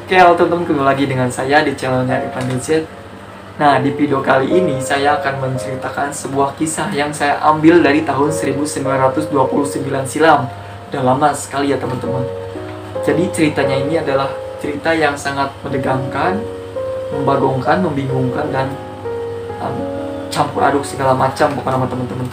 Oke, halo teman-teman, kembali lagi dengan saya di channelnya Irfan DZ. Nah, di video kali ini saya akan menceritakan sebuah kisah yang saya ambil dari tahun 1929 silam. Udah lama sekali ya teman-teman. Jadi ceritanya ini adalah cerita yang sangat menegangkan, membagongkan, membingungkan, dan campur aduk segala macam bukan nama teman-teman.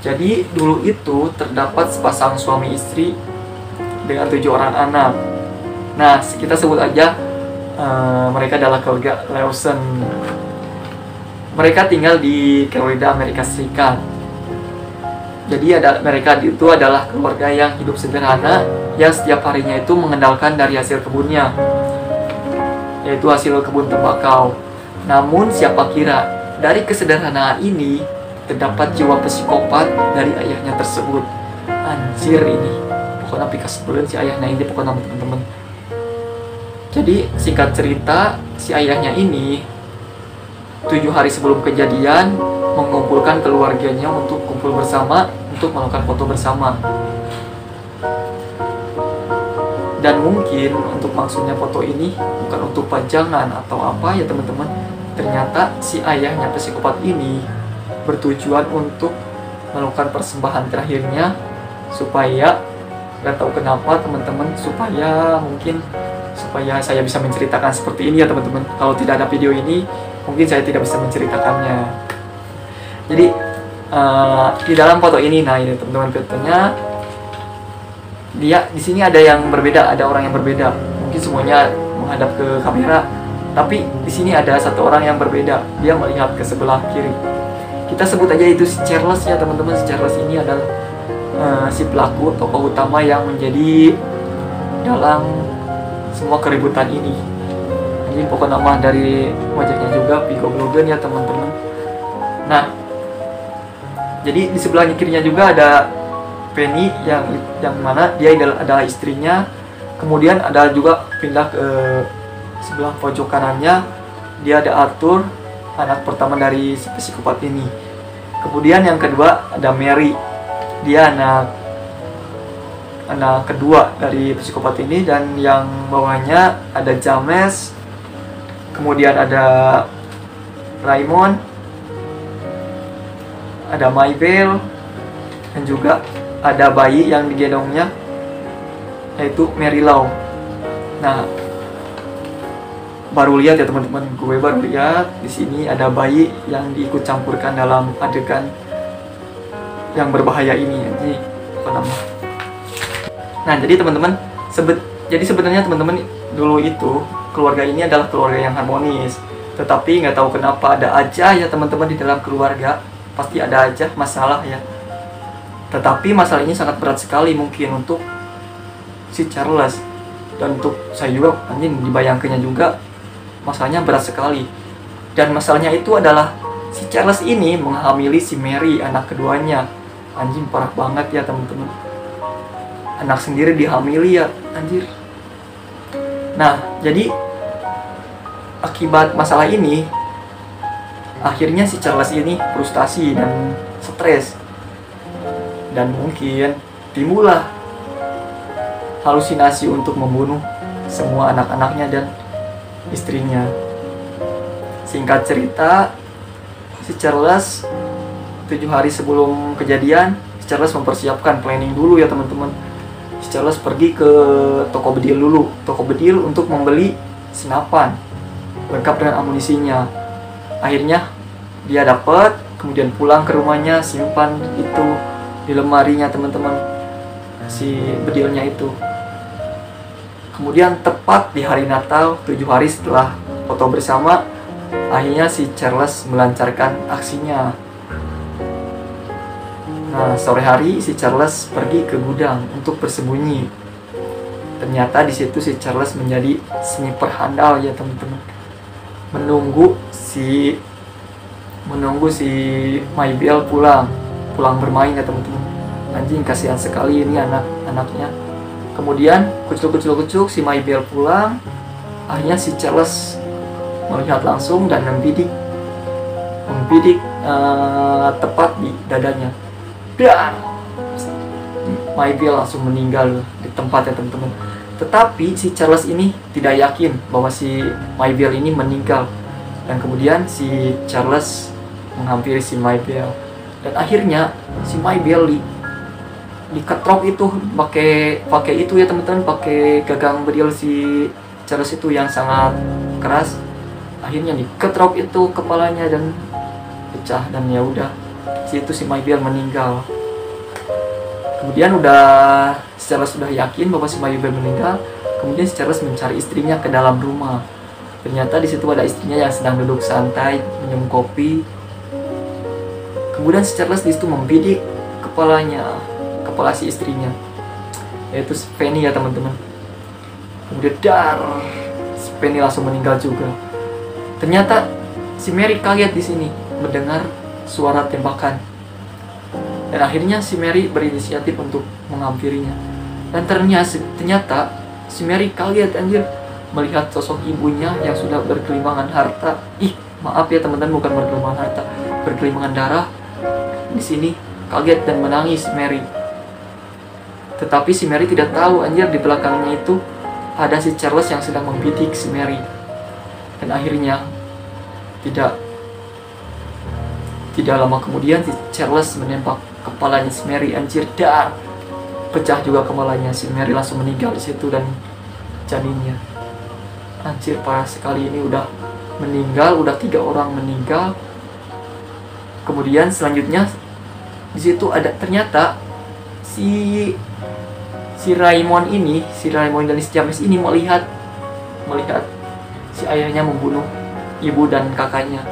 Jadi dulu itu terdapat sepasang suami istri dengan 7 orang anak. Nah, kita sebut aja mereka adalah keluarga Lawson. Mereka tinggal di Florida, Amerika Serikat. Jadi mereka itu adalah keluarga yang hidup sederhana, yang setiap harinya itu mengandalkan dari hasil kebunnya, yaitu hasil kebun tembakau. Namun siapa kira dari kesederhanaan ini terdapat jiwa psikopat dari ayahnya tersebut. Anjir ini, pokoknya pikas sebelum si ayahnya ini pokoknya teman-teman. Jadi singkat cerita, si ayahnya ini 7 hari sebelum kejadian mengumpulkan keluarganya untuk kumpul bersama, untuk melakukan foto bersama. Dan mungkin untuk maksudnya foto ini bukan untuk pajangan atau apa ya teman-teman. Ternyata si ayahnya psikopat ini bertujuan untuk melakukan persembahan terakhirnya, supaya gak tahu kenapa teman-teman, supaya saya bisa menceritakan seperti ini ya teman-teman. Kalau tidak ada video ini, mungkin saya tidak bisa menceritakannya. Jadi di dalam foto ini, nah ini teman-teman fotonya, dia di sini ada yang berbeda, ada orang yang berbeda. Mungkin semuanya menghadap ke kamera, tapi di sini ada satu orang yang berbeda. Dia melihat ke sebelah kiri. Kita sebut aja itu si Charles ya teman-teman. Si Charles ini adalah si pelaku, tokoh utama yang menjadi dalam semua keributan ini. Ini pokok nama dari wajahnya juga Viggo Mortensen ya teman-teman. Nah, jadi di sebelahnya kirinya juga ada Penny yang mana dia adalah istrinya. Kemudian ada juga pindah ke sebelah pojok kanannya, dia ada Arthur, anak pertama dari si psikopat ini. Kemudian yang kedua ada Mary, dia anak kedua dari psikopat ini. Dan yang bawahnya ada James, kemudian ada Raymond, ada Maybelle, dan juga ada bayi yang digendongnya, yaitu Mary Lou. Nah, baru lihat ya teman-teman, gue baru lihat di sini ada bayi yang diikut campurkan dalam adegan yang berbahaya ini. Jadi apa nama? Nah, jadi teman-teman, jadi sebenarnya teman-teman dulu itu keluarga ini adalah keluarga yang harmonis. Tetapi nggak tahu kenapa ada aja ya teman-teman, di dalam keluarga pasti ada aja masalah ya. Tetapi masalah ini sangat berat sekali mungkin untuk si Charles, dan untuk saya juga anjing dibayangkannya juga masalahnya berat sekali. Dan masalahnya itu adalah si Charles ini menghamili si Mary, anak keduanya. Anjing parah banget ya teman-teman. Anak sendiri dihamili ya, anjir. Nah, jadi akibat masalah ini, akhirnya si Charles ini frustasi dan stres. Dan mungkin timbullah halusinasi untuk membunuh semua anak-anaknya dan istrinya. Singkat cerita, si Charles 7 hari sebelum kejadian, si Charles mempersiapkan planning dulu ya teman-teman. Si Charles pergi ke toko bedil dulu, toko bedil untuk membeli senapan lengkap dengan amunisinya. Akhirnya dia dapat, kemudian pulang ke rumahnya, simpan itu di lemarinya teman-teman, si bedilnya itu. Kemudian tepat di hari Natal, 7 hari setelah foto bersama, akhirnya si Charles melancarkan aksinya. Nah, sore hari si Charles pergi ke gudang untuk bersembunyi. Ternyata di situ si Charles menjadi sniper handal ya teman-teman. Menunggu si Maybelle pulang bermain ya teman-teman. Anjing kasihan sekali ini anak-anaknya. Kemudian kucuk si Maybelle pulang. Akhirnya si Charles melihat langsung dan membidik tepat di dadanya. Dan Maybelle langsung meninggal di tempat ya teman-teman. Tetapi si Charles ini tidak yakin bahwa si Maybelle ini meninggal. Dan kemudian si Charles menghampiri si Maybelle. Dan akhirnya si Maybelle diketrok itu pakai itu ya teman-teman, pakai gagang bedil si Charles itu yang sangat keras. Akhirnya diketrok itu kepalanya dan pecah, dan ya udah situ si Maybelle meninggal. Kemudian si Charles sudah yakin bahwa si Maybelle meninggal. Kemudian si Charles mencari istrinya ke dalam rumah. Ternyata di situ ada istrinya yang sedang duduk santai minum kopi. Kemudian si Charles di situ membidik kepala si istrinya, yaitu si Fanny ya teman-teman. Kemudian si Fanny langsung meninggal juga. Ternyata si Mary kaget di sini mendengar suara tembakan. Dan akhirnya si Mary berinisiatif untuk menghampirinya. Dan ternyata si Mary kaget anjir melihat sosok ibunya yang sudah berkelimangan harta. Maaf ya teman-teman, bukan berkelimangan harta, berkelimangan darah. Di sini kaget dan menangis Mary. Tetapi si Mary tidak tahu anjir di belakangnya itu ada si Charles yang sedang membidik si Mary. Dan akhirnya tidak lama kemudian si Charles menembak kepalanya si Mary anjir, dar pecah juga kepalanya. Si Mary langsung meninggal di situ dan janinnya. Anjir, parah sekali, ini udah meninggal, udah 3 orang meninggal. Kemudian selanjutnya di situ ada ternyata si Raymond dan si James ini melihat si ayahnya membunuh ibu dan kakaknya.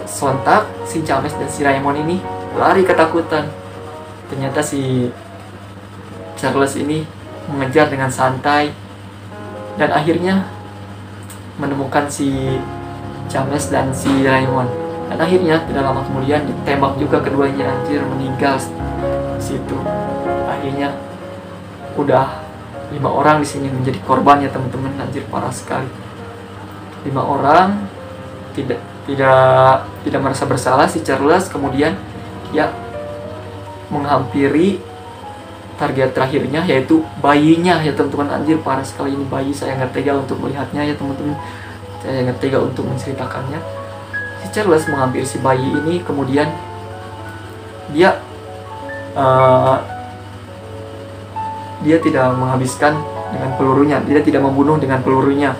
Sontak si James dan si Raymond ini lari ketakutan. Ternyata si Charles ini mengejar dengan santai dan akhirnya menemukan si James dan si Raymond. Dan akhirnya tidak lama kemudian ditembak juga keduanya anjir, meninggal di situ. Akhirnya udah 5 orang di sini menjadi korban ya teman-teman, anjir parah sekali. 5 orang tidak merasa bersalah si Charles. Kemudian dia menghampiri target terakhirnya, yaitu bayinya ya teman-teman. Anjir parah sekali ini bayi, saya nggak tega untuk melihatnya ya teman-teman, saya nggak tega untuk menceritakannya. Si Charles menghampiri si bayi ini, kemudian dia tidak menghabiskan dengan pelurunya, dia tidak membunuh dengan pelurunya,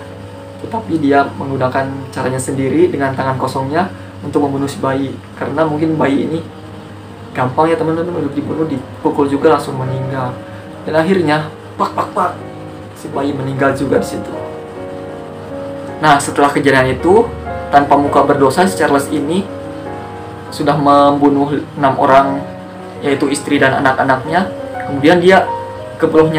tetapi dia menggunakan caranya sendiri dengan tangan kosongnya untuk membunuh si bayi. Karena mungkin bayi ini gampang ya teman-teman untuk dibunuh, dipukul juga langsung meninggal. Dan akhirnya pak si bayi meninggal juga di situ. Nah, setelah kejadian itu, tanpa muka berdosa si Charles ini sudah membunuh 6 orang, yaitu istri dan anak-anaknya. Kemudian dia kebeloh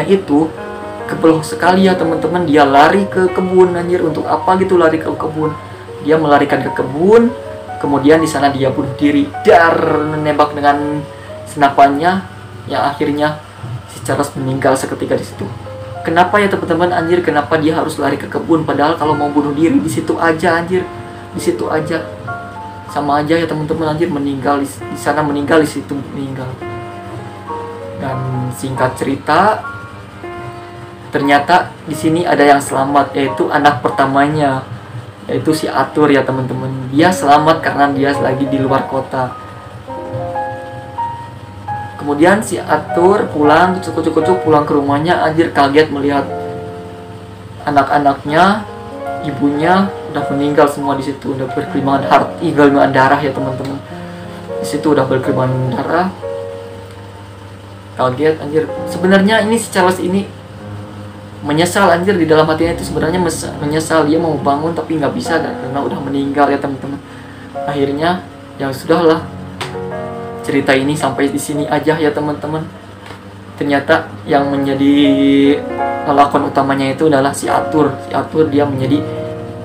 sekali ya teman-teman, dia lari ke kebun anjir. Untuk apa gitu lari ke kebun? Dia melarikan ke kebun, kemudian di sana dia bunuh diri, menembak dengan senapannya, yang akhirnya si Charles meninggal seketika di situ. Kenapa ya teman-teman anjir? Kenapa dia harus lari ke kebun? Padahal kalau mau bunuh diri di situ aja anjir, di situ aja, sama aja ya teman-teman anjir, meninggal di sana meninggal, di situ meninggal. Dan singkat cerita, ternyata di sini ada yang selamat, yaitu anak pertamanya, yaitu si Arthur ya teman-teman. Dia selamat karena dia lagi di luar kota. Kemudian si Arthur pulang, cucuk pulang ke rumahnya, anjir kaget melihat anak-anaknya, ibunya udah meninggal semua di situ, udah berkelimangan darah ya teman-teman. Di situ udah berkelimangan darah. Kaget anjir. Sebenarnya ini si Charles ini menyesal anjir, di dalam hatinya itu sebenarnya menyesal. Dia mau bangun tapi nggak bisa karena udah meninggal ya teman-teman. Akhirnya ya sudahlah, cerita ini sampai di sini aja ya teman-teman. Ternyata yang menjadi pelakon utamanya itu adalah si Arthur. Si Arthur dia menjadi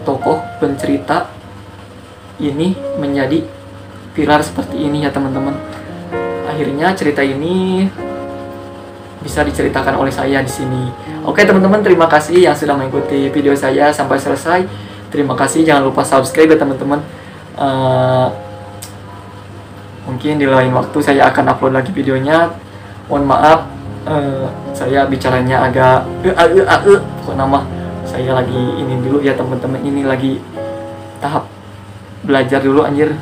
tokoh pencerita ini, menjadi pilar seperti ini ya teman-teman. Akhirnya cerita ini bisa diceritakan oleh saya di sini. Oke teman-teman, terima kasih yang sudah mengikuti video saya sampai selesai. Terima kasih, jangan lupa subscribe ya teman-teman. Mungkin di lain waktu saya akan upload lagi videonya. Mohon maaf saya bicaranya agak kok nama saya lagi ini dulu ya teman-teman, ini lagi tahap belajar dulu anjir,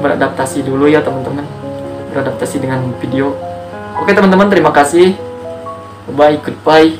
beradaptasi dulu ya teman-teman, beradaptasi dengan video. Oke teman-teman, terima kasih, bye, goodbye.